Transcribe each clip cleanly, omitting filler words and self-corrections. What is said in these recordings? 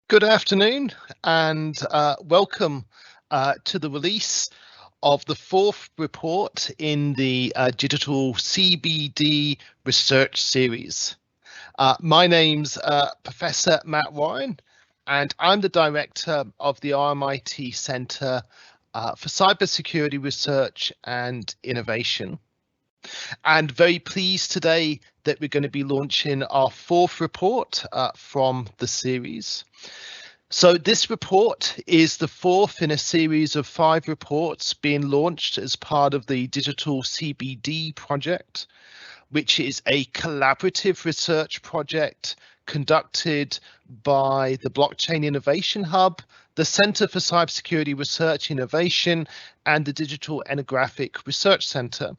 Good afternoon and welcome to the release of the fourth report in the Digital CBD research series. My name's Professor Matt Warren, and I'm the director of the RMIT Centre for Cybersecurity Research and Innovation. And very pleased today that we're going to be launching our fourth report from the series. So this report is the fourth in a series of 5 reports being launched as part of the Digital CBD project, which is a collaborative research project conducted by the Blockchain Innovation Hub, the Centre for Cybersecurity Research Innovation, and the Digital Ethnographic Research Centre,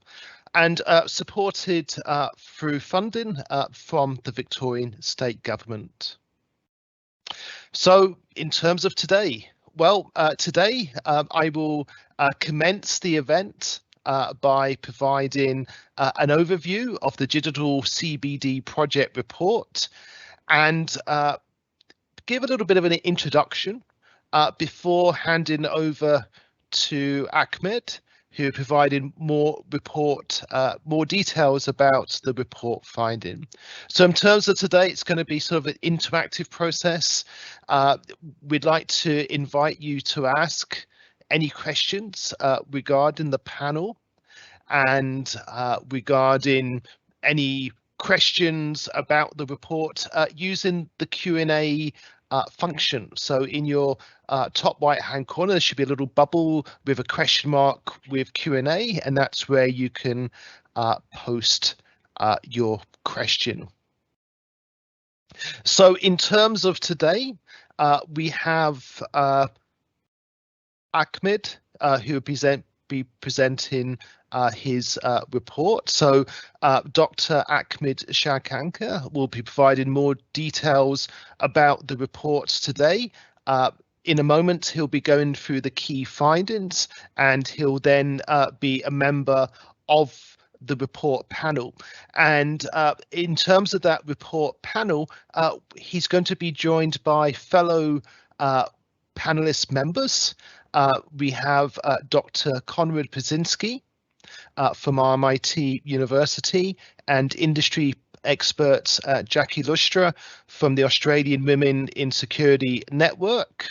and supported through funding from the Victorian state government. So in terms of today, today I will commence the event by providing an overview of the Digital CBD project report and give a little bit of an introduction before handing over to Ahmed, who provided more details about the report finding. So in terms of today, it's going to be sort of an interactive process. We'd like to invite you to ask any questions regarding the panel and regarding any questions about the report using the Q&A function. So in your top right hand corner there should be a little bubble with a question mark with Q&A, and that's where you can post your question. So in terms of today, we have Ahmed who will be presenting his report. So Dr. Ahmed Sharkanka will be providing more details about the reports today. In a moment, he'll be going through the key findings, and he'll then be a member of the report panel. And in terms of that report panel, he's going to be joined by fellow panelist members. We have Dr. Konrad Pazynski from RMIT University, and industry experts Jacqui Loustau from the Australian Women in Security Network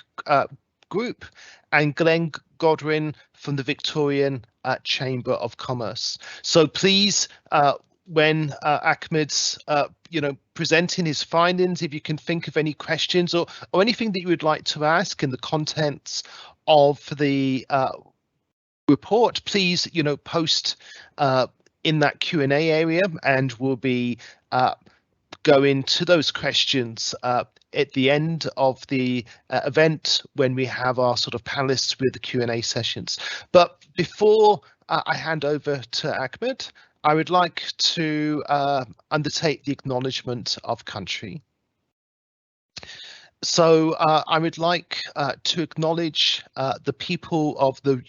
group, and Glenn Goodwin from the Victorian Chamber of Commerce. So please, when Ahmed's presenting his findings, if you can think of any questions or anything that you would like to ask in the contents of the report, please post in that Q&A area, and we'll be going to those questions at the end of the event when we have our sort of panelists with the Q&A sessions. But before I hand over to Ahmed, I would like to undertake the acknowledgement of country. So I would like to acknowledge the people of the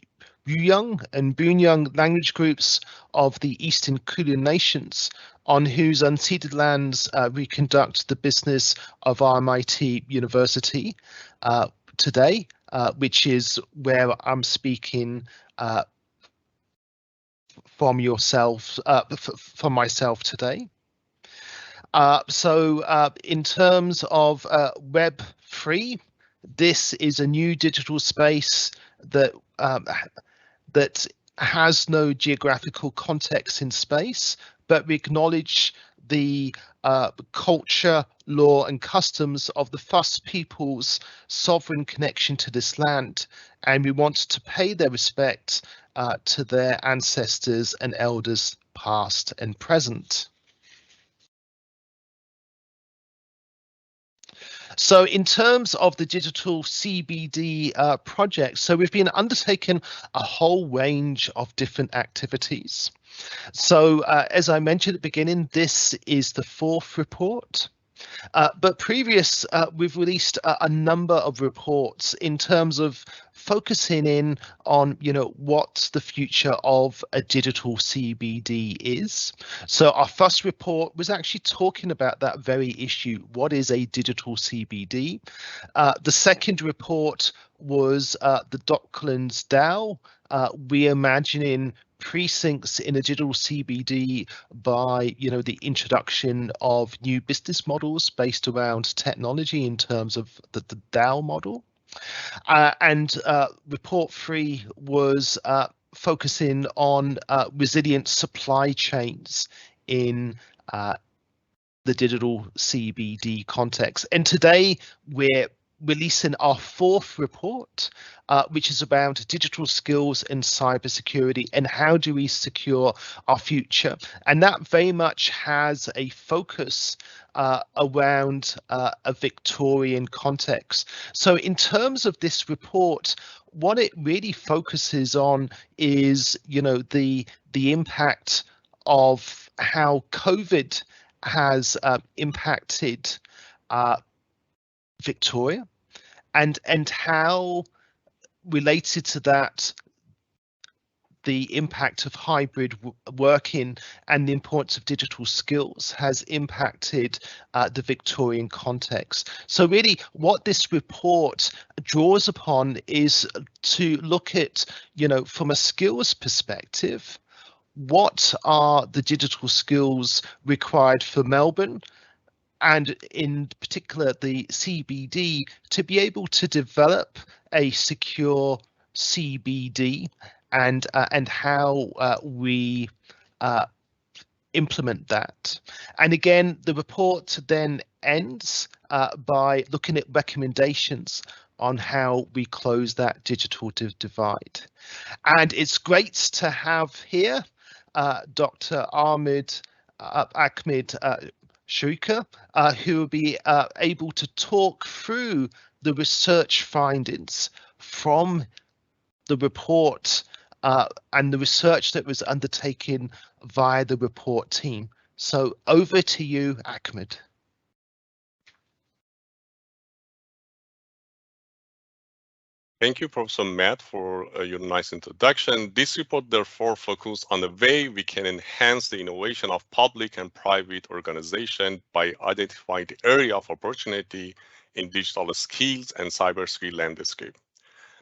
Yuyang and Bunyang language groups of the Eastern Kulin Nations, on whose unceded lands we conduct the business of RMIT University today, which is where I'm speaking from myself today. So in terms of Web3, this is a new digital space that has no geographical context in space, but we acknowledge the culture, law and customs of the first people's sovereign connection to this land, and we want to pay their respect to their ancestors and elders past and present. So in terms of the Digital CBD project, so we've been undertaking a whole range of different activities. So as I mentioned at the beginning, this is the fourth report. But we've released a number of reports in terms of focusing in on, what the future of a digital CBD is. So our first report was actually talking about that very issue. What is a digital CBD? The second report was the Docklands DAO, reimagining precincts in a digital CBD by the introduction of new business models based around technology in terms of the DAO model. And report 3 was focusing on resilient supply chains in the digital CBD context. And today we're releasing our fourth report, which is about digital skills and cybersecurity and how do we secure our future. And that very much has a focus around a Victorian context. So in terms of this report, what it really focuses on is, the impact of how COVID has impacted Victoria, and how related to that the impact of hybrid working and the importance of digital skills has impacted the Victorian context. So really what this report draws upon is to look at, from a skills perspective, what are the digital skills required for Melbourne, and in particular the CBD, to be able to develop a secure CBD, and how we implement that. And again, the report then ends by looking at recommendations on how we close that digital divide. And it's great to have here Dr. Ahmed Shuka, who will be able to talk through the research findings from the report and the research that was undertaken via the report team. So over to you, Ahmed. Thank you, Professor Matt, for your nice introduction. This report therefore focuses on the way we can enhance the innovation of public and private organizations by identifying the area of opportunity in digital skills and cybersecurity landscape.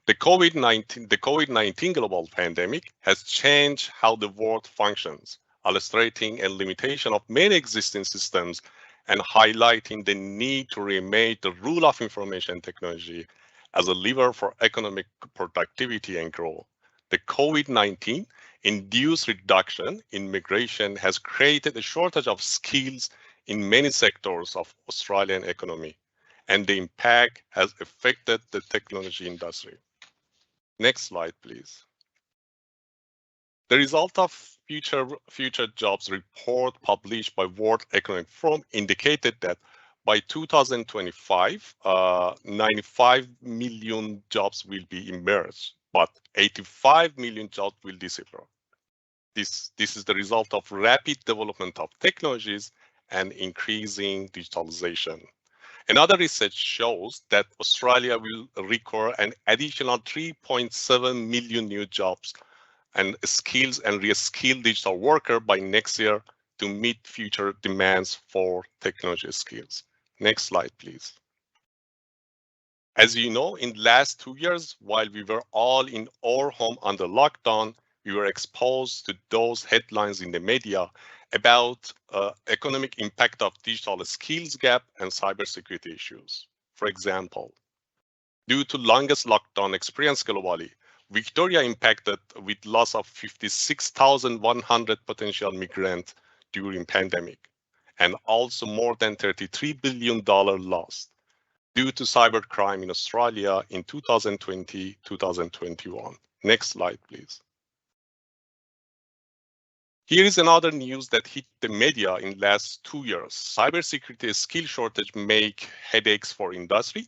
The COVID-19 global pandemic has changed how the world functions, illustrating a limitation of many existing systems and highlighting the need to remake the rule of information technology as a lever for economic productivity and growth. The COVID-19 induced reduction in migration has created a shortage of skills in many sectors of Australian economy, and the impact has affected the technology industry. Next slide, please. The result of future jobs report published by World Economic Forum indicated that by 2025, 95 million jobs will be emerged, but 85 million jobs will disappear. This is the result of rapid development of technologies and increasing digitalization. Another research shows that Australia will require an additional 3.7 million new jobs and skills and re-skilled digital worker by next year to meet future demands for technology skills. Next slide, please. As you know, in the last 2 years, while we were all in our home under lockdown, we were exposed to those headlines in the media about economic impact of digital skills gap and cybersecurity issues. For example, due to longest lockdown experience globally, Victoria impacted with loss of 56,100 potential migrants during pandemic, and also more than $33 billion lost due to cybercrime in Australia in 2020-2021. Next slide, please. Here is another news that hit the media in the last 2 years. Cybersecurity skill shortage make headaches for industry.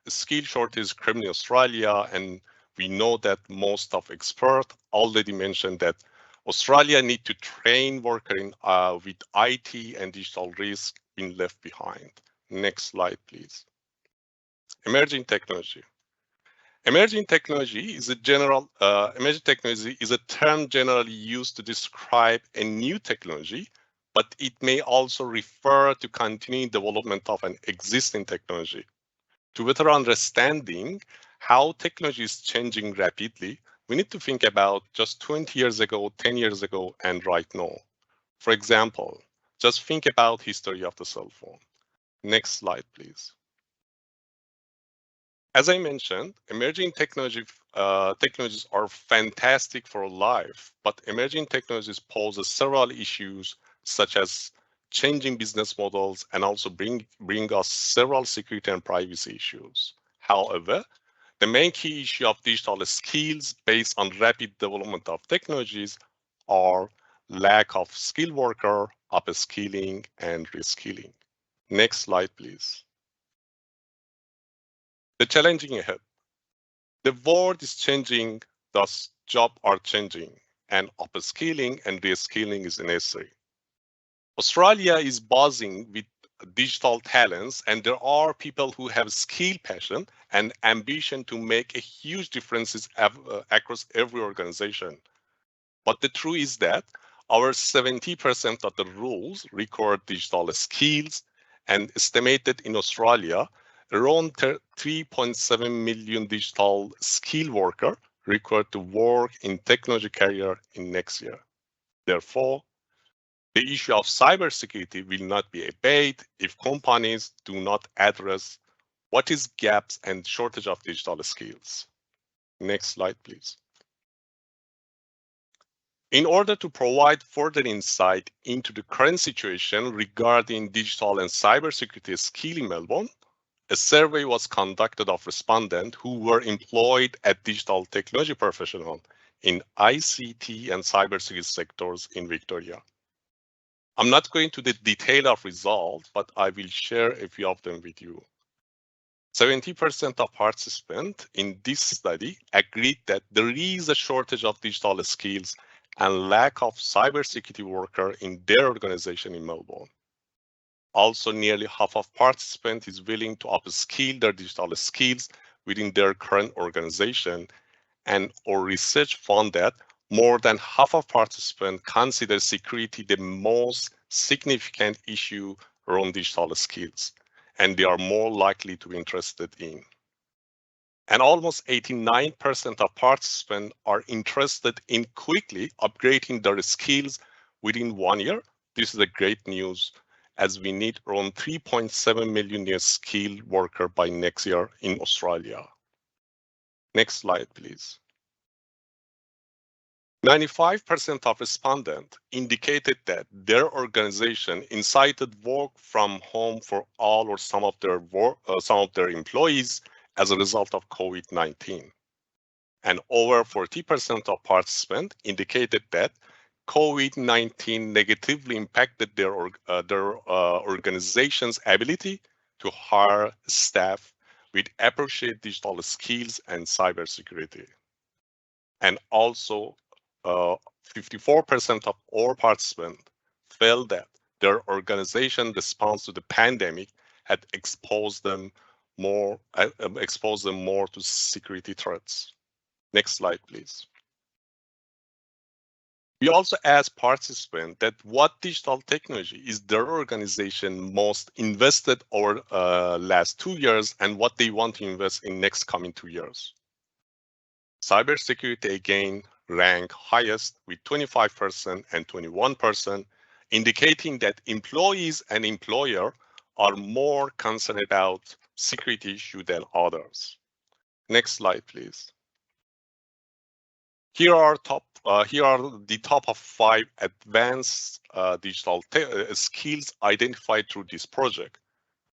The skill shortage is criminal in Australia, and we know that most of experts already mentioned that Australia need to train workers with IT and digital risk being left behind. Next slide, please. Emerging technology. Emerging technology is a term generally used to describe a new technology, but it may also refer to continuing development of an existing technology. To better understanding how technology is changing rapidly, we need to think about just 20 years ago, 10 years ago, and right now. For example, just think about history of the cell phone. Next slide, please. As I mentioned, emerging technologies are fantastic for life, but emerging technologies pose several issues such as changing business models and also bring us several security and privacy issues. However, the main key issue of digital skills based on rapid development of technologies are lack of skilled worker, upskilling, and reskilling. Next slide, please. The challenging ahead. The world is changing, thus jobs are changing, and upskilling and reskilling is necessary. Australia is buzzing with digital talents, and there are people who have skill, passion, and ambition to make a huge differences across every organization. But the truth is that our 70% of the roles require digital skills, and estimated in Australia, around 3.7 million digital skill workers required to work in technology career in next year. Therefore, the issue of cybersecurity will not be abated if companies do not address what is gaps and shortage of digital skills. Next slide, please. In order to provide further insight into the current situation regarding digital and cybersecurity skill in Melbourne, a survey was conducted of respondents who were employed at digital technology professionals in ICT and cybersecurity sectors in Victoria. I'm not going to the detail of results, but I will share a few of them with you. 70% of participants in this study agreed that there is a shortage of digital skills and lack of cybersecurity workers in their organization in Melbourne. Also, nearly half of participants is willing to upskill their digital skills within their current organization, and our research found that more than half of participants consider security the most significant issue around digital skills, and they are more likely to be interested in. And almost 89% of participants are interested in quickly upgrading their skills within 1 year. This is a great news, as we need around 3.7 million new skilled workers by next year in Australia. Next slide, please. 95% of respondents indicated that their organization incited work from home for all or some of their employees as a result of COVID-19. And over 40% of participants indicated that COVID-19 negatively impacted their organization's ability to hire staff with appropriate digital skills and cybersecurity. And also, 54% of all participants felt that their organization response to the pandemic had exposed them more to security threats. Next slide, please. We also asked participants that what digital technology is their organization most invested over last 2 years and what they want to invest in next coming 2 years. Cybersecurity again ranked highest with 25% and 21%, indicating that employees and employer are more concerned about security issue than others. Next slide, please. Here are the top of 5 advanced digital skills identified through this project.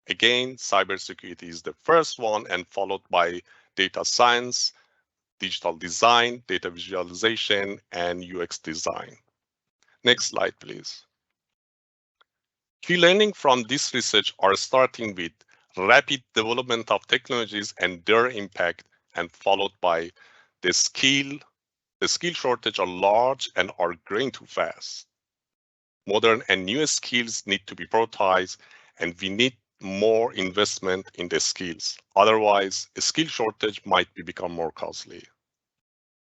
Again, cybersecurity is the first one, and followed by data science, digital design, data visualization, and UX design. Next slide, please. Key learning from this research are starting with rapid development of technologies and their impact, and followed by the skill shortage are large and are growing too fast. Modern and new skills need to be prioritized, and we need more investment in the skills. Otherwise, a skill shortage might become more costly.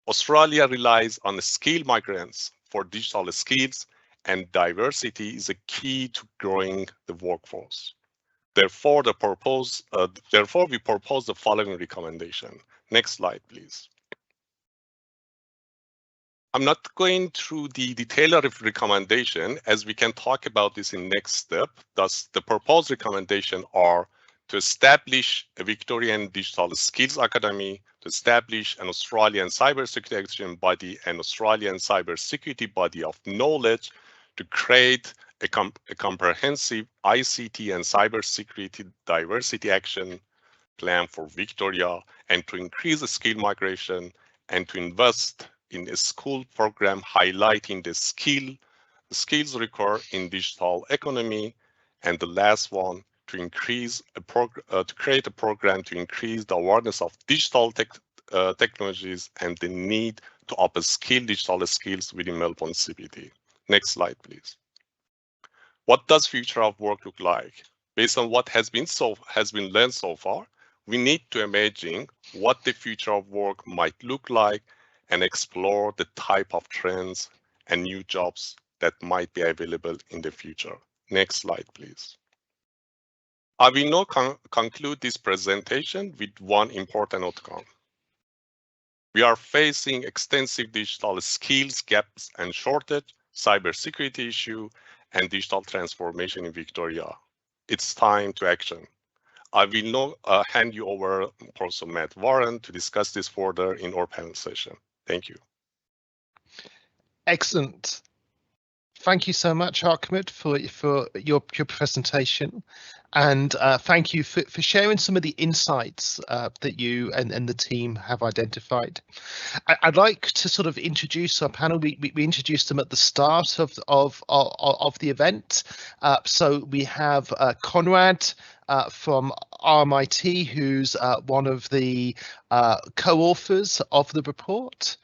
Australia relies on skilled migrants for digital skills, and diversity is a key to growing the workforce. Therefore, we propose the following recommendation. Next slide, please. I'm not going through the detailed recommendation, as we can talk about this in next step. Thus, the proposed recommendation are to establish a Victorian Digital Skills Academy, to establish an Australian cybersecurity action body, an Australian cybersecurity body of knowledge, to create a comprehensive ICT and cybersecurity diversity action plan for Victoria, and to increase the skill migration, and to invest in a school program highlighting the skills required in digital economy, and the last one, to create a program to increase the awareness of digital technologies and the need to upskill digital skills within Melbourne CBD. Next slide, please. What does future of work look like? Based on what has been learned so far, we need to imagine what the future of work might look like and explore the type of trends and new jobs that might be available in the future. Next slide, please. I will now conclude this presentation with one important outcome. We are facing extensive digital skills gaps and shortage, cybersecurity issue, and digital transformation in Victoria. It's time to action. I will now hand you over to Professor Matt Warren to discuss this further in our panel session. Thank you. Excellent. Thank you so much, Ahmed, for your presentation, and thank you for sharing some of the insights that you and the team have identified. I'd like to sort of introduce our panel. We introduced them at the start of the event. So we have Conrad from RMIT, who's one of the co-authors of the report.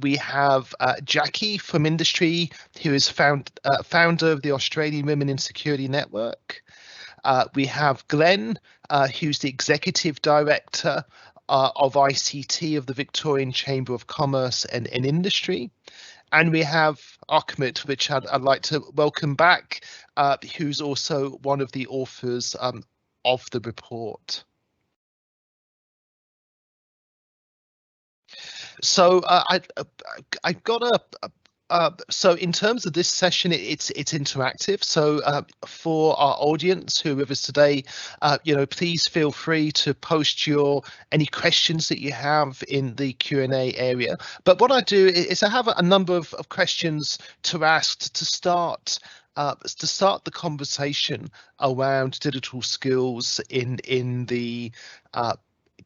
We have Jacqui from industry, who is founder of the Australian Women in Security Network. We have Glenn, who's the Executive Director of ICT of the Victorian Chamber of Commerce and Industry. And we have Ahmed, which I'd like to welcome back, who's also one of the authors of the report. So I've got so in terms of this session, it's interactive. So for our audience who are with us today, please feel free to post any questions that you have in the Q&A area. But what I do is I have a number of questions to ask to start the conversation around digital skills in the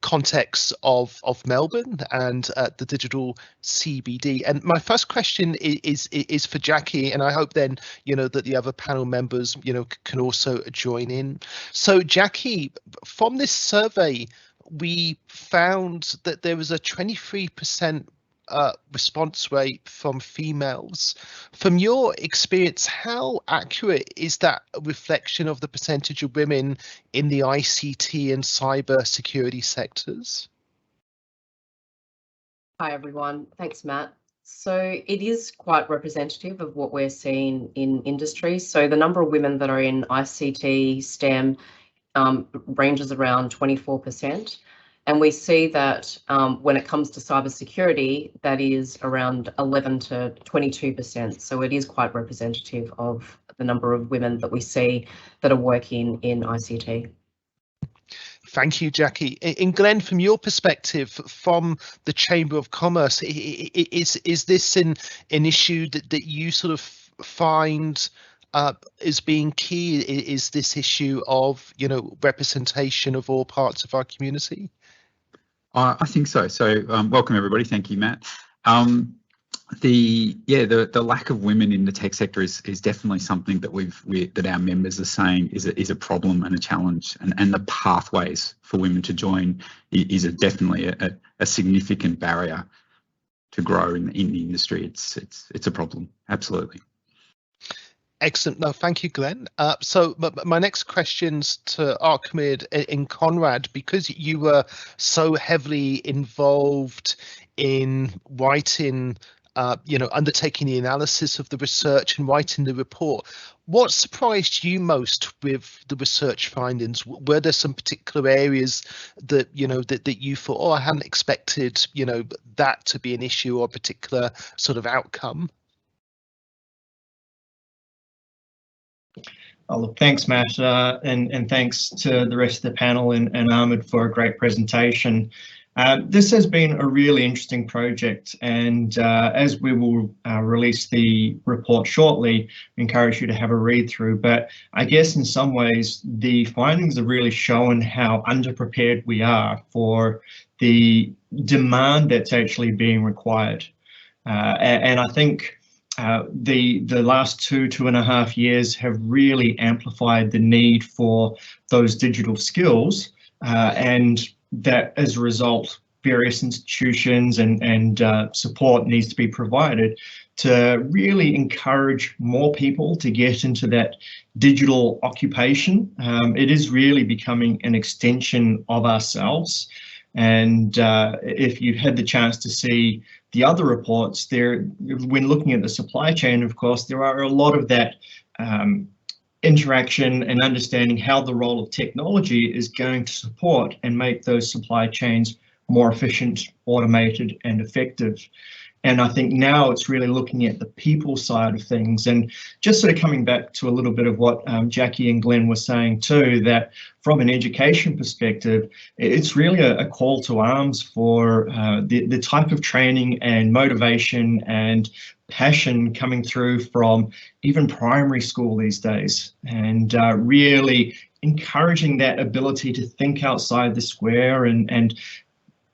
context of Melbourne and the digital CBD. And my first question is for Jacqui, and I hope then that the other panel members can also join in. So Jacqui, from this survey, we found that there was a 23% response rate from females. From your experience, how accurate is that reflection of the percentage of women in the ICT and cyber security sectors? Hi everyone, thanks Matt. So it is quite representative of what we're seeing in industry. So the number of women that are in ICT, STEM ranges around 24%. And we see that when it comes to cybersecurity, that is around 11 to 22%. So it is quite representative of the number of women that we see that are working in ICT. Thank you, Jacqui. And Glenn, from your perspective, from the Chamber of Commerce, is this an issue that you sort of find as being key? Is this issue of representation of all parts of our community? I think so. So welcome everybody. Thank you, Matt. The lack of women in the tech sector is definitely something that that our members are saying is a problem and a challenge, and the pathways for women to join is definitely a significant barrier to grow in the industry. It's a problem, absolutely. Excellent. No, thank you, Glenn. So my next question's to Ahmed and Conrad, because you were so heavily involved in writing, undertaking the analysis of the research and writing the report. What surprised you most with the research findings? Were there some particular areas that that you thought, oh, I hadn't expected, that to be an issue or a particular sort of outcome? Oh, look, thanks, Matt, and thanks to the rest of the panel and Ahmed for a great presentation. This has been a really interesting project, and as we will release the report shortly, I encourage you to have a read through. But I guess in some ways, the findings have really shown how underprepared we are for the demand that's actually being required. And I think the last 2.5 years have really amplified the need for those digital skills, and that as a result, various institutions and support needs to be provided to really encourage more people to get into that digital occupation. It is really becoming an extension of ourselves. And if you've had the chance to see the other reports there, when looking at the supply chain, of course, there are a lot of that interaction and understanding how the role of technology is going to support and make those supply chains more efficient, automated, and effective. And I think now it's really looking at the people side of things, and just sort of coming back to a little bit of what Jacqui and Glenn were saying too, that from an education perspective, it's really a call to arms for the type of training and motivation and passion coming through from even primary school these days, and really encouraging that ability to think outside the square and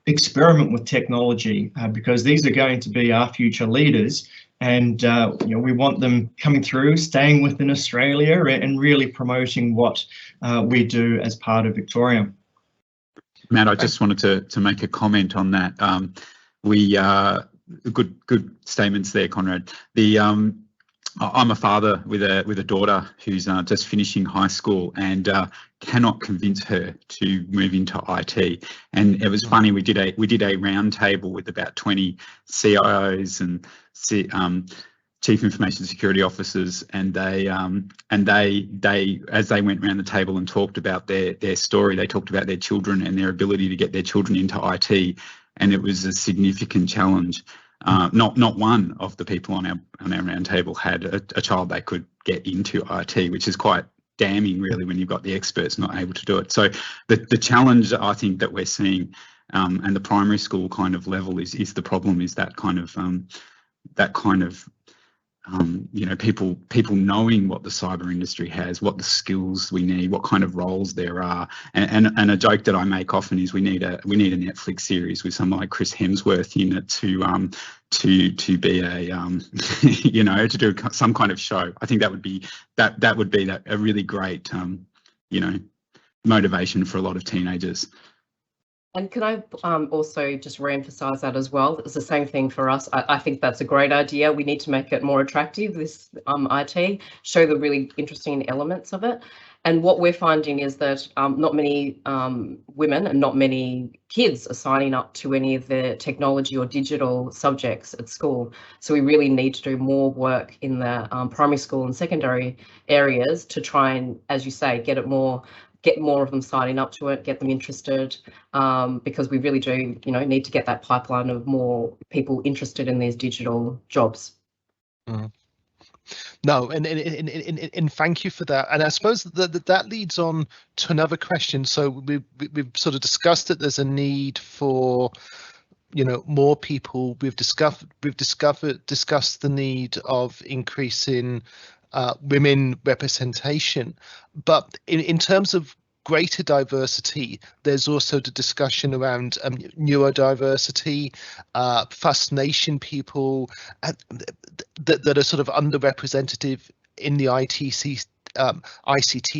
experiment with technology, because these are going to be our future leaders, and we want them coming through, staying within Australia, and really promoting what we do as part of Victoria. Matt, I just wanted to make a comment on that. Good statements there, Conrad. I'm a father with a daughter who's just finishing high school and cannot convince her to move into IT. And it was funny, we did a round table with about 20 CIOs and chief information security officers, and they as they went around the table and talked about their story, they talked about their children and their ability to get their children into IT, and it was a significant challenge. Not one of the people on our round table had a child they could get into IT, which is quite damning, really, when you've got the experts not able to do it. So the challenge I think that we're seeing, and the primary school kind of level is the problem, is that kind of people knowing what the cyber industry has, what the skills we need, what kind of roles there are, and a joke that I make often is we need a Netflix series with someone like Chris Hemsworth in it to be a to do some kind of show. I think that would be a really great motivation for a lot of teenagers. And can I also just re-emphasize that as well? It's the same thing for us. I think that's a great idea. We need to make it more attractive, this IT, show the really interesting elements of it. And what we're finding is that not many women and not many kids are signing up to any of the technology or digital subjects at school. So we really need to do more work in the primary school and secondary areas to try and, as you say, get more of them signing up to it, get them interested, because we really do, need to get that pipeline of more people interested in these digital jobs. Mm. No, and thank you for that. And I suppose that leads on to another question. So we've sort of discussed that there's a need for more people. We've discussed the need of increasing women representation, but in terms of greater diversity, there's also the discussion around neurodiversity, First Nation people that are sort of underrepresented in the ICT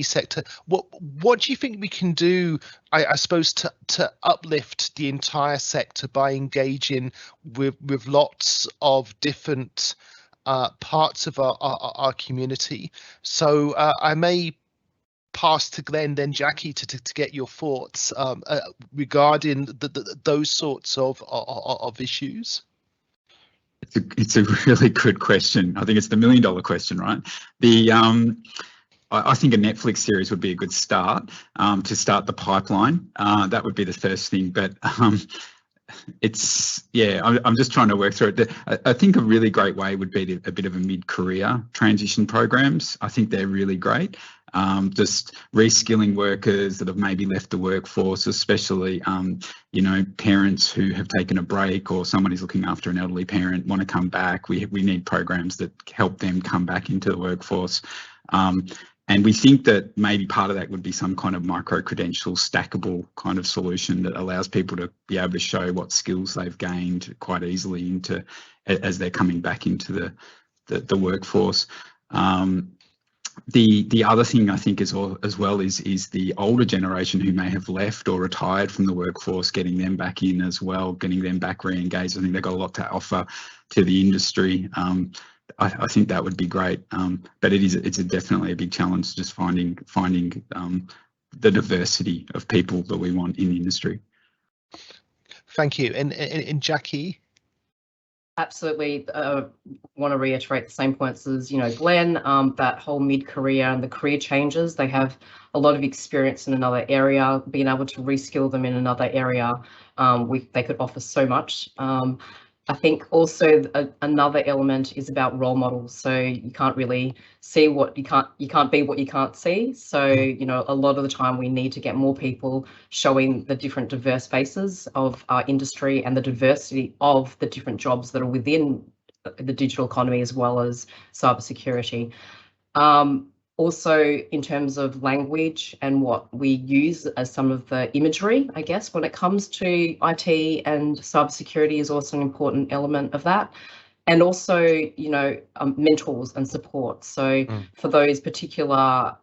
sector. What do you think we can do, I suppose, to uplift the entire sector by engaging with lots of different parts of our community. So I may pass to Glenn, then Jacqui, to get your thoughts regarding those sorts of issues. It's a really good question. I think it's the $1 million question, right? I think a Netflix series would be a good start to start the pipeline. That would be the first thing. But I'm just trying to work through it. I think a really great way would be a bit of a mid-career transition programs. I think they're really great. Just reskilling workers that have maybe left the workforce, especially parents who have taken a break, or someone who's looking after an elderly parent want to come back. We need programs that help them come back into the workforce. And we think that maybe part of that would be some kind of micro-credential stackable kind of solution that allows people to be able to show what skills they've gained quite easily as they're coming back into the workforce. The other thing I think as well is the older generation who may have left or retired from the workforce, getting them back in as well, getting them back re-engaged. I think they've got a lot to offer to the industry. I think that would be great, but it's definitely a big challenge just finding the diversity of people that we want in the industry. Thank you. And Jacqui? Absolutely. Want to reiterate the same points as Glenn. That whole mid-career and the career changes, they have a lot of experience in another area. Being able to reskill them in another area, they could offer so much. I think also another element is about role models. So you can't really see what you can't be what you can't see. So a lot of the time we need to get more people showing the different diverse faces of our industry and the diversity of the different jobs that are within the digital economy, as well as cybersecurity. Also, in terms of language and what we use as some of the imagery, I guess, when it comes to IT and cybersecurity is also an important element of that. And also, mentors and support. So for those particular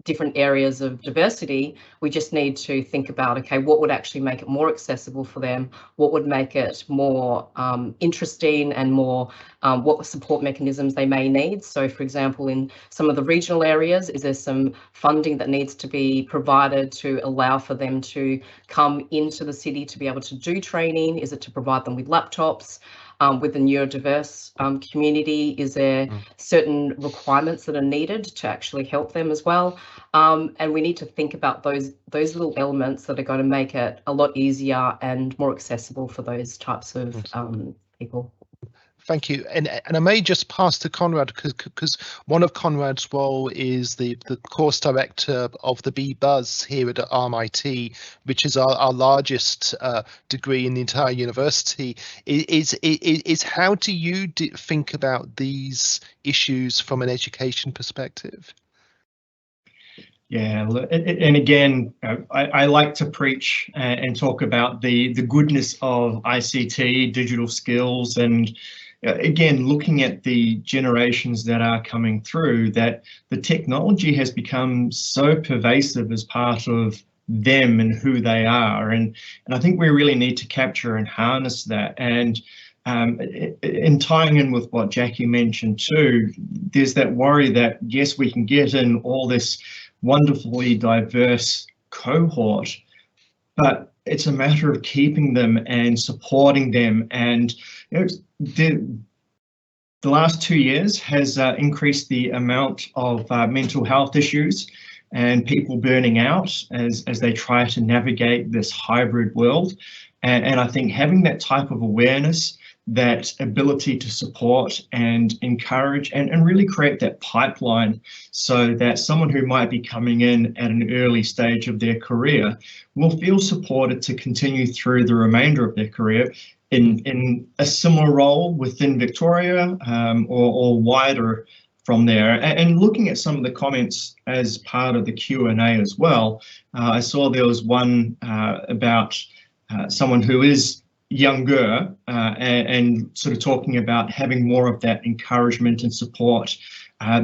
different areas of diversity, we just need to think about, okay, what would actually make it more accessible for them? What would make it more interesting, and more what support mechanisms they may need? So for example, in some of the regional areas, is there some funding that needs to be provided to allow for them to come into the city to be able to do training? Is it to provide them with laptops? With the neurodiverse community, is there certain requirements that are needed to actually help them as well? And we need to think about those little elements that are going to make it a lot easier and more accessible for those types of people. Thank you. And I may just pass to Conrad, because one of Conrad's role is the course director of the B-Buzz here at RMIT, which is our largest degree in the entire university. Is how do you think about these issues from an education perspective? Yeah, and again, I like to preach and talk about the goodness of ICT, digital skills, and again, looking at the generations that are coming through, that the technology has become so pervasive as part of them and who they are. And I think we really need to capture and harness that. And in tying in with what Jacqui mentioned too, there's that worry that, yes, we can get in all this wonderfully diverse cohort, but it's a matter of keeping them and supporting them. And the last 2 years has increased the amount of mental health issues and people burning out as they try to navigate this hybrid world. And I think having that type of awareness, that ability to support and encourage and really create that pipeline, so that someone who might be coming in at an early stage of their career will feel supported to continue through the remainder of their career in a similar role within Victoria or wider from there. And looking at some of the comments as part of the Q&A as well, I saw there was one about someone who is younger and sort of talking about having more of that encouragement and support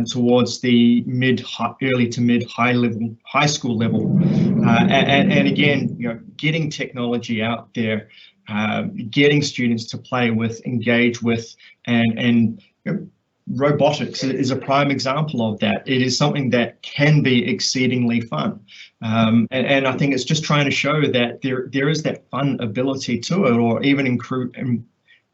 towards the early to mid high school level, and again, getting technology out there getting students to play with, engage with, and robotics is a prime example of that. It is something that can be exceedingly fun. And I think it's just trying to show that there is that fun ability to it, or even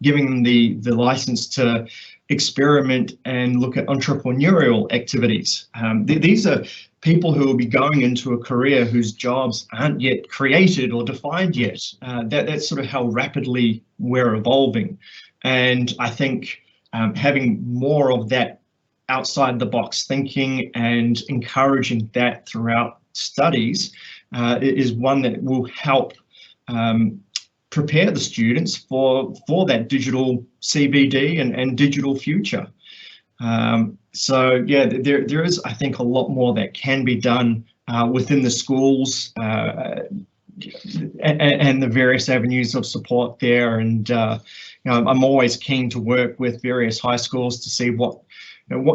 giving them the license to experiment and look at entrepreneurial activities. These are people who will be going into a career whose jobs aren't yet created or defined yet. That's sort of how rapidly we're evolving. And I think having more of that outside the box thinking and encouraging that throughout studies is one that will help prepare the students for that digital CBD and digital future. So yeah, there is, I think, a lot more that can be done within the schools and the various avenues of support there. And I'm always keen to work with various high schools to see what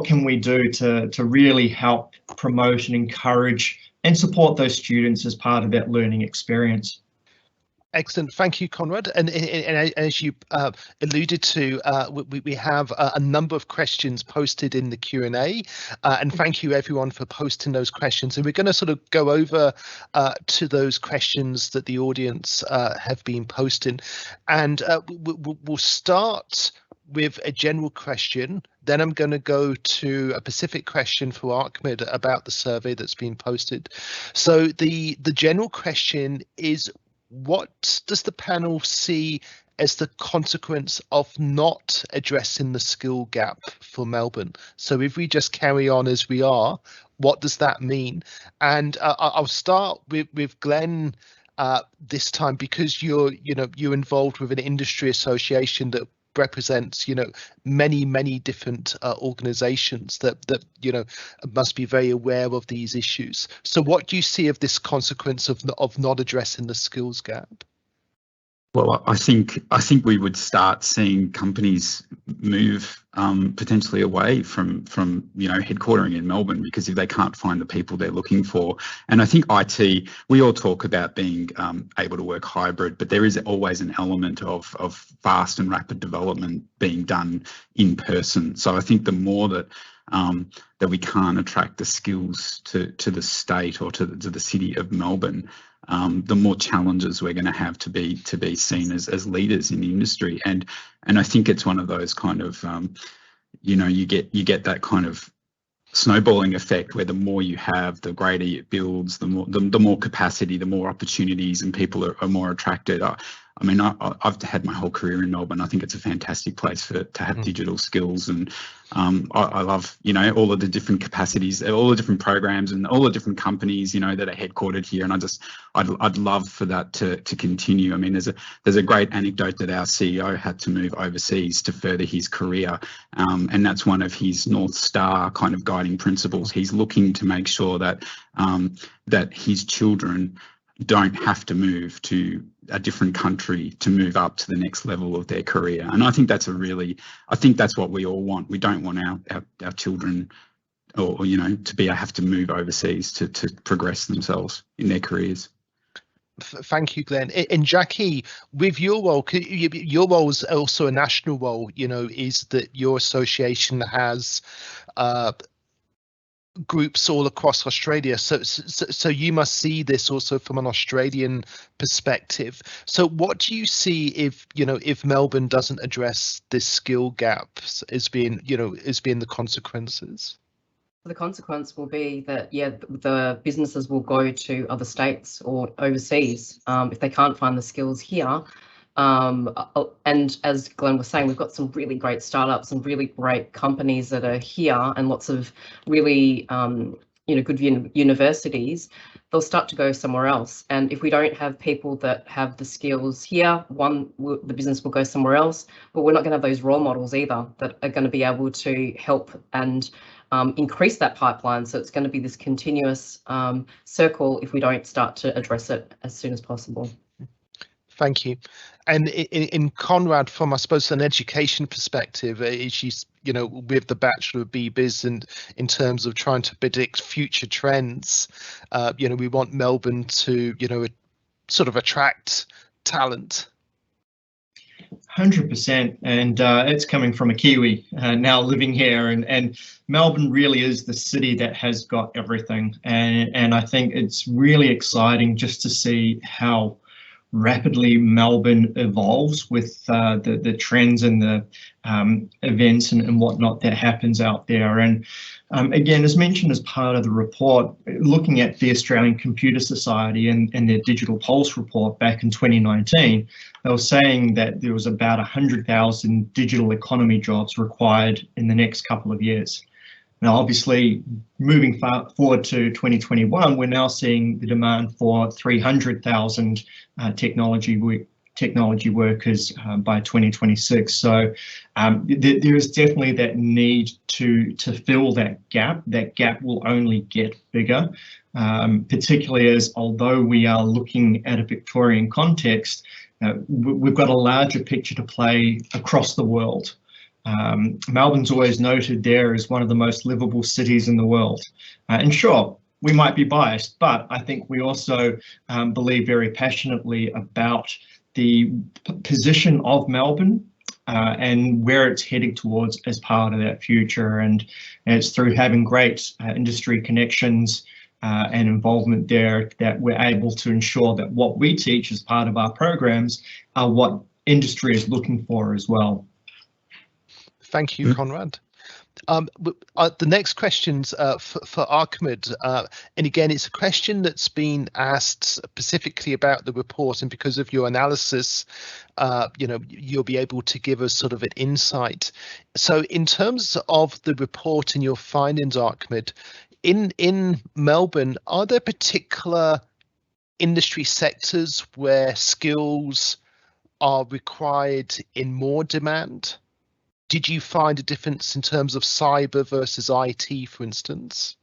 can we do to really help promote and encourage and support those students as part of that learning experience. Excellent, thank you, Conrad. And as you alluded to, we have a number of questions posted in the Q&A, and thank you everyone for posting those questions. And we're going to sort of go over to those questions that the audience have been posting, and we'll start with a general question. Then I'm going to go to a specific question for Ahmed about the survey that's been posted. So the general question is, what does the panel see as the consequence of not addressing the skill gap for Melbourne? So if we just carry on as we are, what does that mean? And I'll start with Glenn this time, because you're involved with an industry association that represents many different organizations that must be very aware of these issues. So what do you see of this consequence of not addressing the skills gap? Well, I think we would start seeing companies move potentially away from headquartering in Melbourne, because if they can't find the people they're looking for. And I think IT, we all talk about being able to work hybrid, but there is always an element of fast and rapid development being done in person. So I think the more that we can't attract the skills to the state or to the city of Melbourne, the more challenges we're going to have to be seen as leaders in the industry. And I think it's one of those kind of you get that kind of snowballing effect where the more you have, the greater it builds, the more capacity, the more opportunities, and people are more attracted. I mean, I've had my whole career in Melbourne. I think it's a fantastic place to have digital skills, and I love all of the different capacities, all the different programs, and all the different companies that are headquartered here. And I'd love for that to continue. I mean, there's a great anecdote that our CEO had to move overseas to further his career, and that's one of his North Star kind of guiding principles. He's looking to make sure that that his children don't have to move to a different country to move up to the next level of their career. And I think that's what we all want. We don't want our children or to have to move overseas to progress themselves in their careers. Thank you, Glenn. And Jacqui, with your role is also a national role, is that your association has groups all across Australia, so you must see this also from an Australian perspective. So what do you see if Melbourne doesn't address this skill gap as being the consequences? The consequence will be that the businesses will go to other states or overseas if they can't find the skills here. And as Glenn was saying, we've got some really great startups and really great companies that are here, and lots of really good universities. They'll start to go somewhere else, and if we don't have people that have the skills here, the business will go somewhere else, but we're not going to have those role models either that are going to be able to help and increase that pipeline. So it's going to be this continuous circle if we don't start to address it as soon as possible. Thank you. And in Conrad, from I suppose an education perspective, she's with the Bachelor of BBiz, and in terms of trying to predict future trends, we want Melbourne to sort of attract talent. 100%, and it's coming from a Kiwi now living here, and Melbourne really is the city that has got everything, and I think it's really exciting just to see how rapidly Melbourne evolves with the trends and the events and whatnot that happens out there. And again, as mentioned as part of the report, looking at the Australian Computer Society and their Digital Pulse report back in 2019, they were saying that there was about 100,000 digital economy jobs required in the next couple of years. Now, obviously, moving forward to 2021, we're now seeing the demand for 300,000 technology workers by 2026. So there is definitely that need to fill that gap. That gap will only get bigger, particularly as, although we are looking at a Victorian context, we've got a larger picture to play across the world. Melbourne's always noted there as one of the most livable cities in the world. And sure, we might be biased, but I think we also believe very passionately about the position of Melbourne and where it's heading towards as part of that future. And it's through having great industry connections and involvement there that we're able to ensure that what we teach as part of our programs are what industry is looking for as well. Thank you, Conrad. The next question's for Ahmed, and again, it's a question that's been asked specifically about the report, and because of your analysis, you'll be able to give us sort of an insight. So, in terms of the report and your findings, Ahmed, in Melbourne, are there particular industry sectors where skills are required in more demand? Did you find a difference in terms of cyber versus IT, for instance?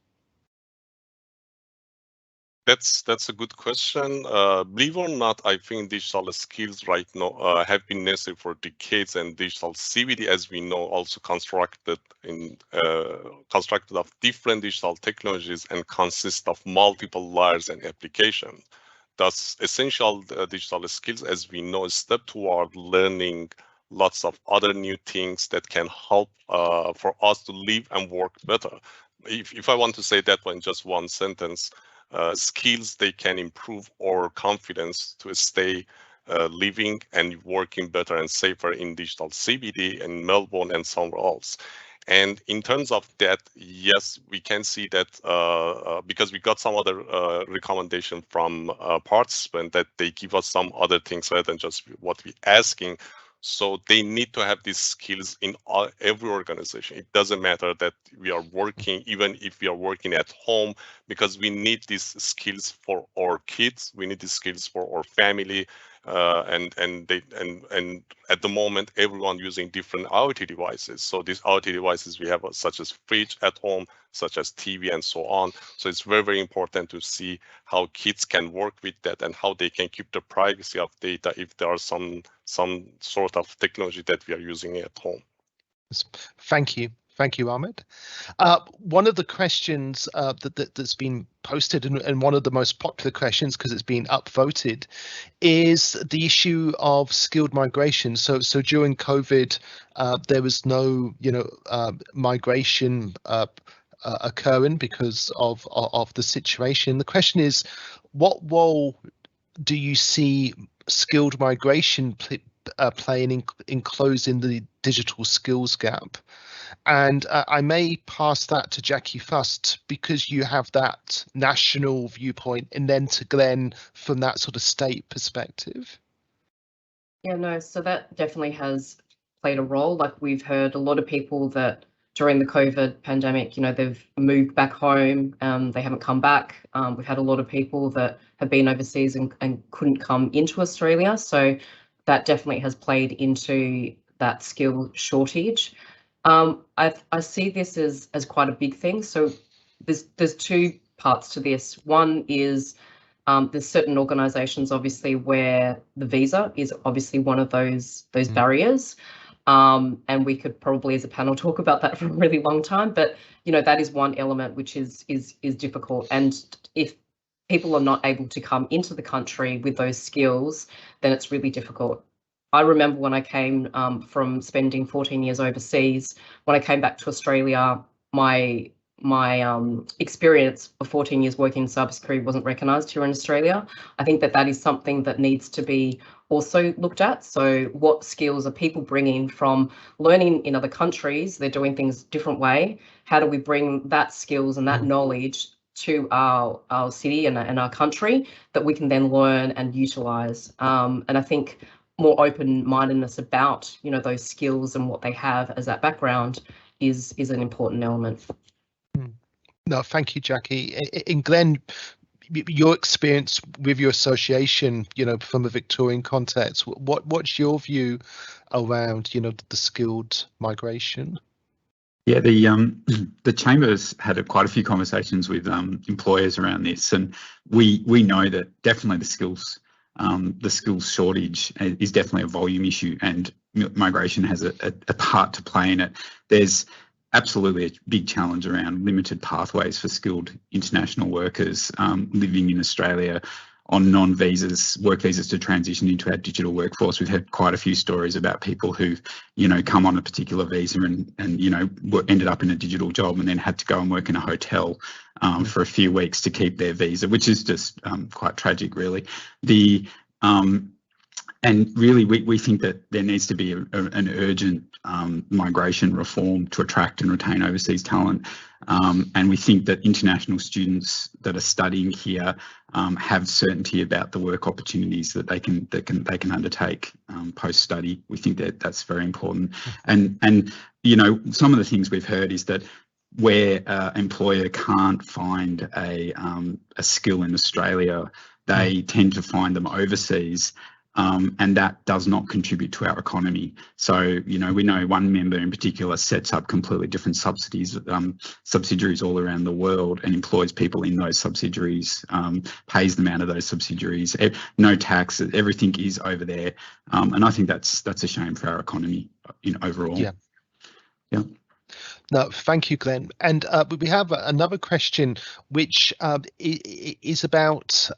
That's a good question. Believe it or not, I think digital skills right now have been necessary for decades, and digital CBD, as we know, also constructed of different digital technologies and consists of multiple layers and applications. Thus, essential digital skills, as we know, is step toward learning lots of other new things that can help for us to live and work better. If I want to say that in just one sentence, skills, they can improve our confidence to stay living and working better and safer in digital CBD in Melbourne and somewhere else. And in terms of that, yes, we can see that because we got some other recommendation from participants that they give us some other things rather than just what we're asking. So they need to have these skills in every organization. It doesn't matter that we are working, even if we are working at home, because we need these skills for our kids. We need these skills for our family, and at the moment, everyone using different IoT devices. So these IoT devices we have, such as fridge at home, such as TV, and so on. So it's very, very important to see how kids can work with that and how they can keep the privacy of data if there are some sort of technology that we are using at home. Thank you. Thank you, Ahmed. One of the questions that's been posted, and one of the most popular questions because it's been upvoted, is the issue of skilled migration. So during COVID, there was no, migration occurring because of the situation. The question is, what role do you see skilled migration playing in closing the digital skills gap? And I may pass that to Jacqui first, because you have that national viewpoint, and then to Glenn from that sort of state perspective. Yeah, no, so that definitely has played a role. Like, we've heard a lot of people that during the COVID pandemic, they've moved back home, they haven't come back. We've had a lot of people that have been overseas and couldn't come into Australia. So that definitely has played into that skill shortage. I see this as quite a big thing. So there's two parts to this. One is there's certain organisations, obviously, where the visa is obviously one of those barriers. And we could probably, as a panel, talk about that for a really long time. But that is one element which is difficult. And if people are not able to come into the country with those skills, then it's really difficult. I remember when I came from spending 14 years overseas, when I came back to Australia, my experience of 14 years working in cybersecurity wasn't recognised here in Australia. I think that is something that needs to be also looked at. So what skills are people bringing from learning in other countries? They're doing things a different way. How do we bring that skills and that knowledge to our city and our country that we can then learn and utilise? And I think more open-mindedness about, you know, those skills and what they have as that background is an important element. No, thank you, Jacqui. And Glenn, your experience with your association, you know, from a Victorian context, what's your view around, you know, the skilled migration? Yeah, the Chamber's had quite a few conversations with employers around this, and we know that definitely the skills shortage is definitely a volume issue, and migration has a part to play in it. There's absolutely a big challenge around limited pathways for skilled international workers living in Australia on non-visas, work visas, to transition into our digital workforce. We've had quite a few stories about people who, you know, come on a particular visa and you know, ended up in a digital job and then had to go and work in a hotel for a few weeks to keep their visa, which is just quite tragic, really. And really, we think that there needs to be an urgent migration reform to attract and retain overseas talent. And we think that international students that are studying here have certainty about the work opportunities that they can undertake post-study. We think that that's very important. And you know, some of the things we've heard is that where an employer can't find a skill in Australia, they tend to find them overseas. And that does not contribute to our economy. So, you know, we know one member in particular sets up completely different subsidiaries all around the world and employs people in those subsidiaries, pays them out of those subsidiaries, no tax, everything is over there. And I think that's a shame for our economy overall. Yeah. Yeah. No, thank you, Glenn. And we have another question, which is about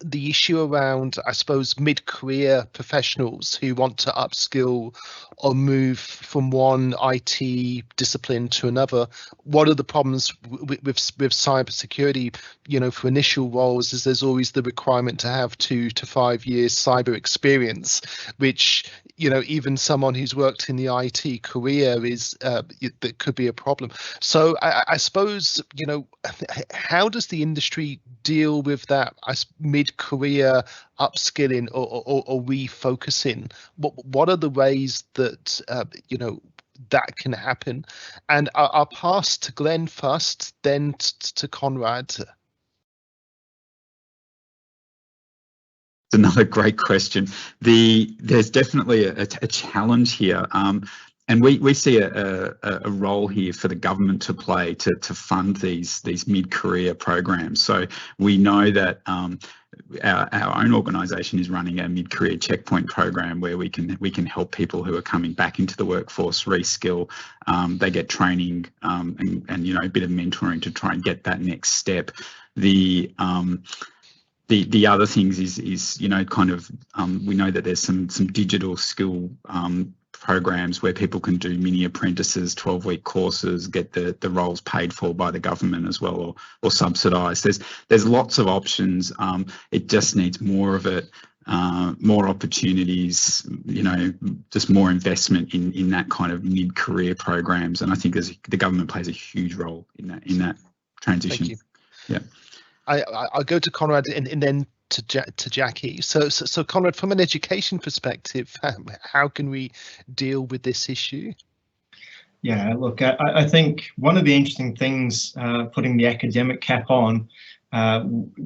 the issue around, I suppose, mid-career professionals who want to upskill or move from one IT discipline to another. What are the problems with cybersecurity? You know, for initial roles, is there's always the requirement to have 2 to 5 years cyber experience, which, you know, even someone who's worked in the IT career that could be a problem. So I suppose, you know, how does the industry deal with that mid-career upskilling or refocusing? What are the ways that you know, that can happen? And I'll pass to Glenn first, then to Conrad. It's another great question. There's definitely a challenge here. And we see a role here for the government to play to fund these mid-career programs. So we know that our own organisation is running a mid-career checkpoint program where we can help people who are coming back into the workforce reskill. They get training and you know, a bit of mentoring to try and get that next step. The other things is you know, kind of we know that there's some digital skill programs where people can do mini apprentices, 12-week courses, get the roles paid for by the government as well, or subsidised. There's lots of options. It just needs more of it, more opportunities, you know, just more investment in that kind of mid-career programs. And I think the government plays a huge role in that transition. Thank you. Yeah. I'll go to Conrad and then to Jacqui. So Conrad, from an education perspective, how can we deal with this issue? Yeah, look, I think one of the interesting things, putting the academic cap on,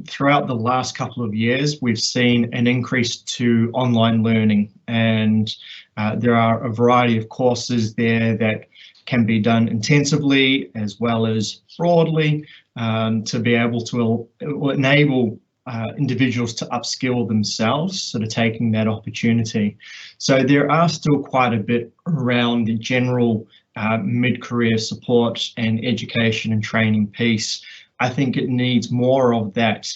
throughout the last couple of years, we've seen an increase to online learning, and there are a variety of courses there that can be done intensively as well as broadly to be able to enable individuals to upskill themselves, sort of taking that opportunity. So there are still quite a bit around the general mid-career support and education and training piece. I think it needs more of that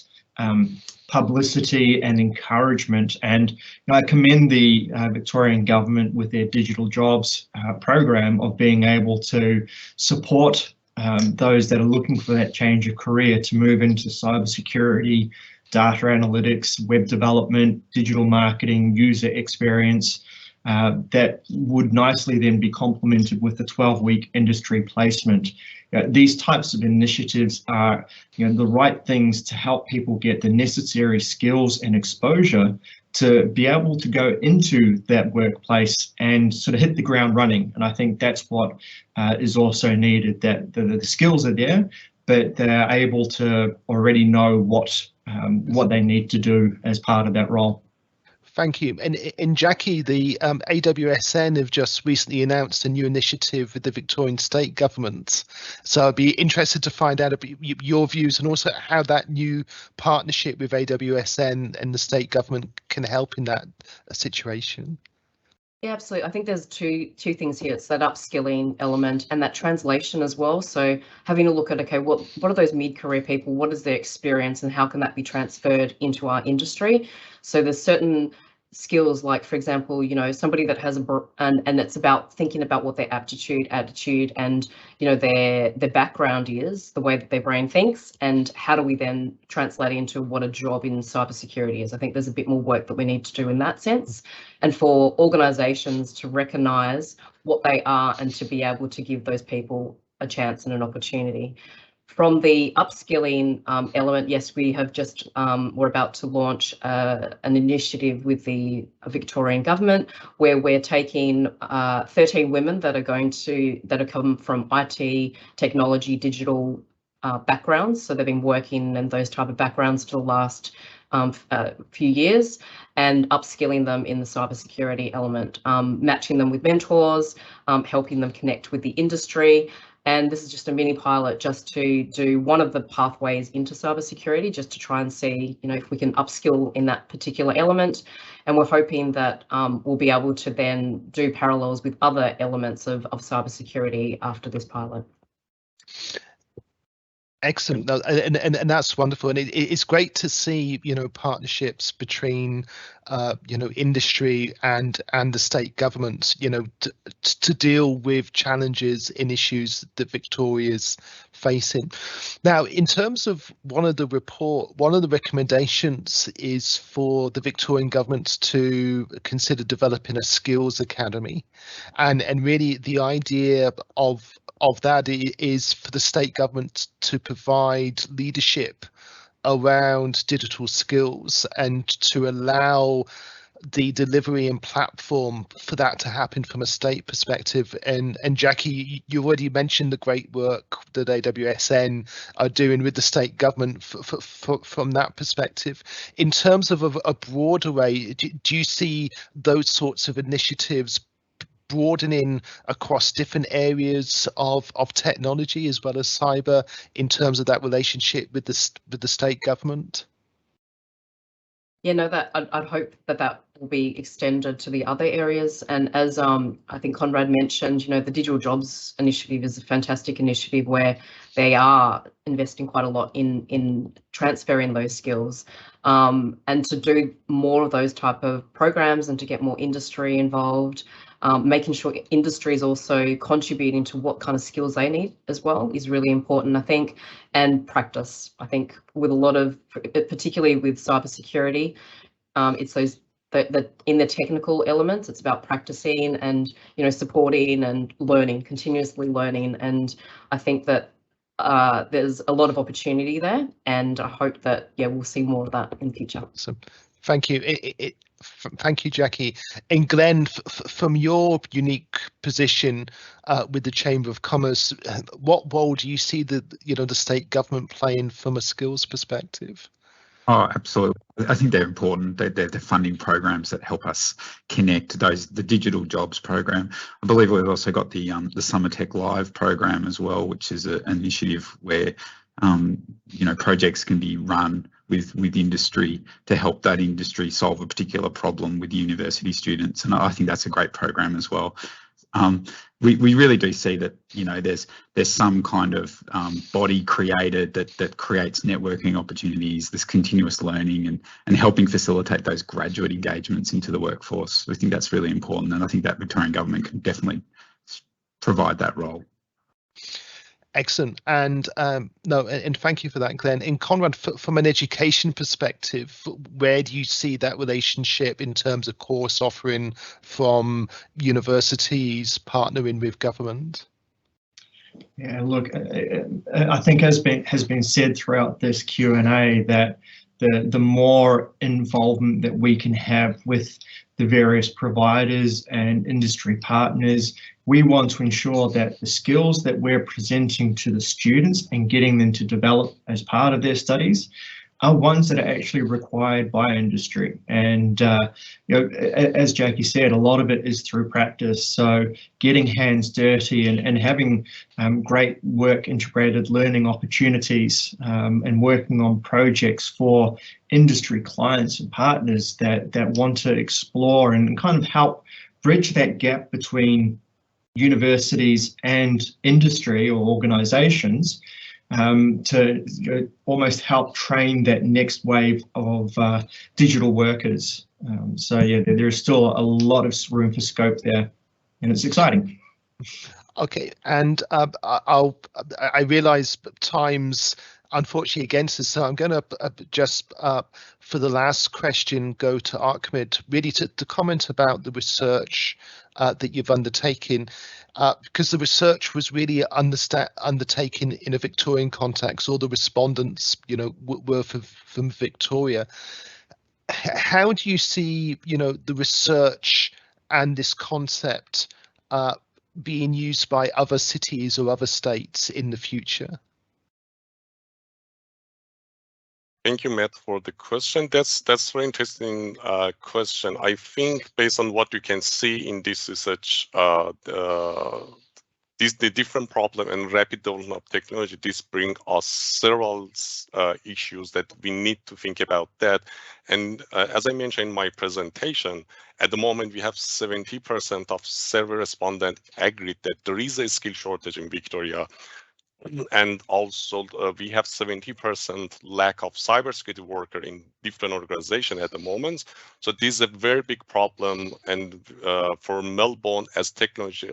publicity and encouragement. And I commend the Victorian government with their digital jobs program of being able to support those that are looking for that change of career to move into cybersecurity, data analytics, web development, digital marketing, user experience, that would nicely then be complemented with a 12-week industry placement. These types of initiatives are, the right things to help people get the necessary skills and exposure to be able to go into that workplace and sort of hit the ground running. And I think that's what is also needed, that the skills are there, but they're able to already know what they need to do as part of that role. Thank you. And Jacqui, the AWSN have just recently announced a new initiative with the Victorian state government. So I'd be interested to find out about your views and also how that new partnership with AWSN and the state government can help in that situation. Yeah, absolutely. I think there's two things here. It's that upskilling element and that translation as well. So having a look at, okay, what are those mid-career people? What is their experience and how can that be transferred into our industry? So there's certain skills, like, for example, somebody that has and it's about thinking about what their aptitude, attitude, and their background is, the way that their brain thinks, and how do we then translate into what a job in cybersecurity is. I think there's a bit more work that we need to do in that sense, and for organisations to recognise what they are and to be able to give those people a chance and an opportunity. From the upskilling element, yes, we have just, we're about to launch an initiative with the Victorian government where we're taking 13 women that are come from IT, technology, digital backgrounds. So they've been working in those type of backgrounds for the last few years, and upskilling them in the cybersecurity element, matching them with mentors, helping them connect with the industry. And this is just a mini pilot just to do one of the pathways into cybersecurity, just to try and see, if we can upskill in that particular element. And we're hoping that we'll be able to then do parallels with other elements of cybersecurity after this pilot. Excellent, and that's wonderful, and it's great to see partnerships between industry and the state government to deal with challenges and issues that Victoria's facing. Now, in terms of one of the recommendations is for the Victorian government to consider developing a skills academy, and really the idea of that is for the state government to provide leadership around digital skills and to allow the delivery and platform for that to happen from a state perspective. And Jacqui, you already mentioned the great work that AWSN are doing with the state government from that perspective. In terms of a broader way, do you see those sorts of initiatives broadening across different areas of technology as well as cyber in terms of that relationship with the state government? Yeah, no, that I'd hope that will be extended to the other areas. And as I think Conrad mentioned, the Digital Jobs Initiative is a fantastic initiative where they are investing quite a lot in transferring those skills, and to do more of those type of programs and to get more industry involved. Making sure industry is also contributing to what kind of skills they need as well is really important, I think, and practice. I think with a lot of, particularly with cybersecurity, it's those that in the technical elements, it's about practicing and supporting and learning, continuously learning. And I think that there's a lot of opportunity there, and I hope that we'll see more of that in the future. So, thank you. Thank you, Jacqui. And Glenn, from your unique position with the Chamber of Commerce, what role do you see the state government playing from a skills perspective? Oh, absolutely. I think they're important. They're funding programs that help us connect the digital jobs program. I believe we've also got the Summer Tech Live program as well, which is an initiative where projects can be run with industry to help that industry solve a particular problem with university students, and I think that's a great program as well. We really do see that, you know, there's some kind of body created that creates networking opportunities, this continuous learning and helping facilitate those graduate engagements into the workforce. We think that's really important, and I think that Victorian government can definitely provide that role. Excellent. And and thank you for that, Glenn. And Conrad, from an education perspective, where do you see that relationship in terms of course offering from universities partnering with government? Yeah, look, I think has been said throughout this Q&A that the more involvement that we can have with the various providers and industry partners, we want to ensure that the skills that we're presenting to the students and getting them to develop as part of their studies are ones that are actually required by industry. And you know, as Jacqui said, a lot of it is through practice. So getting hands dirty and having great work integrated learning opportunities and working on projects for industry clients and partners that want to explore and kind of help bridge that gap between universities and industry or organizations to almost help train that next wave of digital workers. So yeah, there's still a lot of room for scope there, and it's exciting. Okay, and I realise time's unfortunately against us, so I'm going to just for the last question go to Ahmed, really to comment about the research that you've undertaken, because the research was really undertaken in a Victorian context. All the respondents, you know, were from Victoria. How do you see, you know, the research and this concept being used by other cities or other states in the future? Thank you, Matt, for the question. That's a very interesting question. I think based on what you can see in this research, the different problem and rapid development of technology, this bring us several issues that we need to think about that. And as I mentioned in my presentation, at the moment we have 70% of survey respondents agreed that there is a skill shortage in Victoria. And also we have 70% lack of cybersecurity worker in different organizations at the moment. So this is a very big problem. And for Melbourne, as technology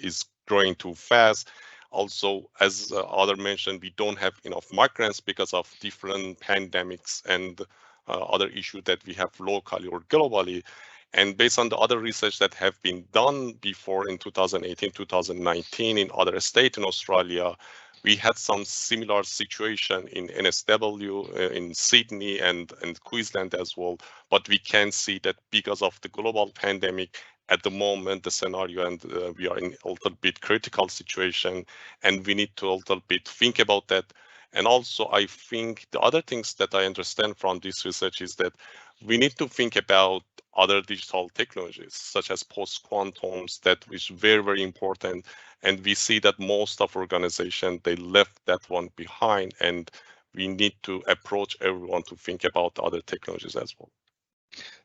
is growing too fast, also as other mentioned, we don't have enough migrants because of different pandemics and other issues that we have locally or globally. And based on the other research that have been done before in 2018, 2019 in other states in Australia, we had some similar situation in NSW, in Sydney and Queensland as well. But we can see that because of the global pandemic, at the moment, the scenario, and we are in a little bit critical situation, and we need to a little bit think about that. And also, I think the other things that I understand from this research is that we need to think about other digital technologies, such as post-quantums, that is very, very important. And we see that most of organizations, they left that one behind, and we need to approach everyone to think about other technologies as well.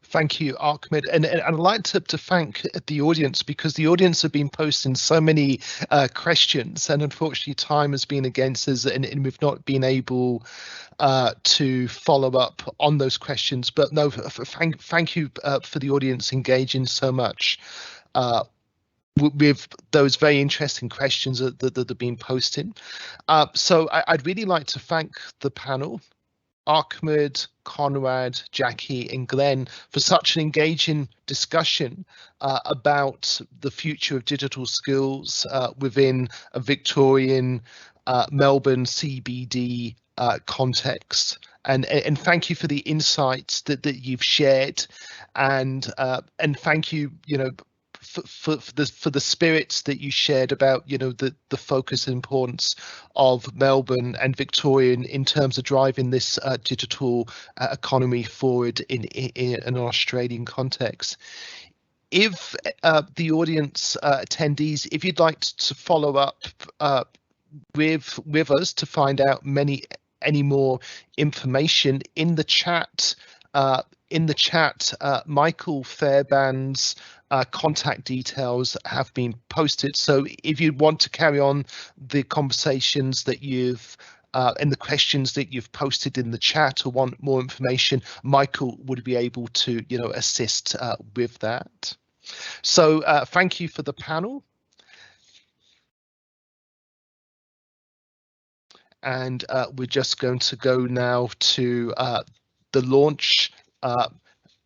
Thank you, Ahmed, and I'd like to thank the audience, because the audience have been posting so many questions, and unfortunately time has been against us, and we've not been able to follow up on those questions. But no, thank you for the audience engaging so much with those very interesting questions that are being posted. So I'd really like to thank the panel, Ahmed, Conrad, Jacqui and Glenn, for such an engaging discussion about the future of digital skills within a Victorian Melbourne CBD context. And thank you for the insights that you've shared, and thank you, you know, for the spirits that you shared about, you know, the focus and importance of Melbourne and Victorian in terms of driving this digital economy forward in an Australian context. If the audience attendees, if you'd like to follow up with us to find out any more information in the chat, Michael Fairbairn's contact details have been posted. So if you want to carry on the conversations that you've and the questions that you've posted in the chat or want more information, Michael would be able to, assist with that. So thank you for the panel. And we're just going to go now to the launch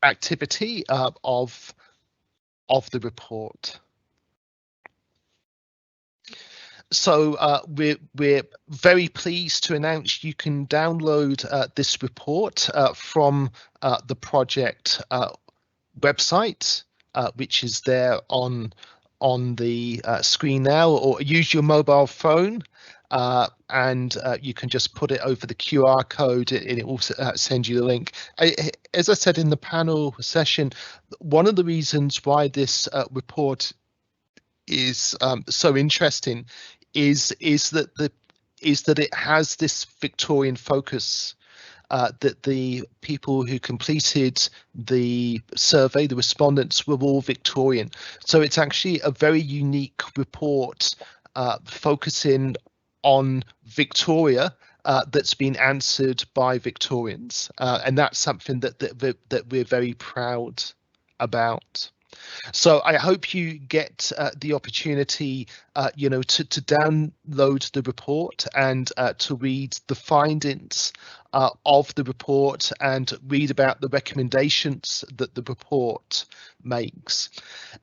activity of the report. So we're very pleased to announce you can download this report from the project website, which is there on the screen now, or use your mobile phone, and you can just put it over the QR code and it will send you the link. As I said in the panel session, one of the reasons why this report is so interesting is that it has this Victorian focus, that the people who completed the survey, the respondents, were all Victorian. So it's actually a very unique report focusing on Victoria that's been answered by Victorians, and that's something that we're very proud about. So I hope you get the opportunity, to download the report and to read the findings of the report and read about the recommendations that the report makes.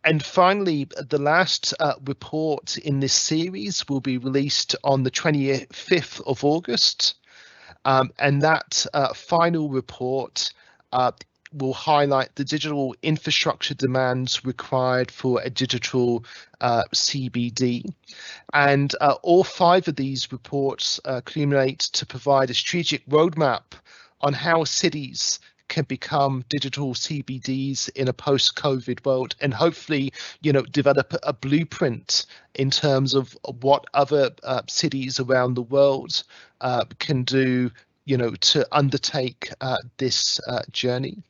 And finally, the last report in this series will be released on the 25th of August. And that final report will highlight the digital infrastructure demands required for a digital CBD. And all 5 of these reports accumulate to provide a strategic roadmap on how cities can become digital CBDs in a post-COVID world, and hopefully, develop a blueprint in terms of what other cities around the world can do, to undertake this journey.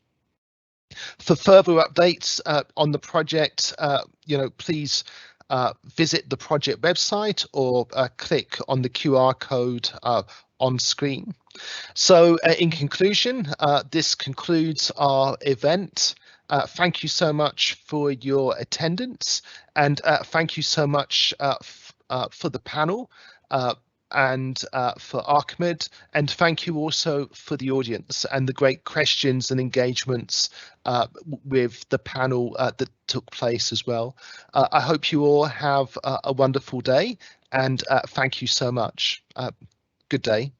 For further updates on the project, please visit the project website or click on the QR code on screen. So in conclusion, this concludes our event. Thank you so much for your attendance, and thank you so much for the panel and for Ahmed, and thank you also for the audience and the great questions and engagements with the panel that took place as well. I hope you all have a wonderful day, and thank you so much. Good day.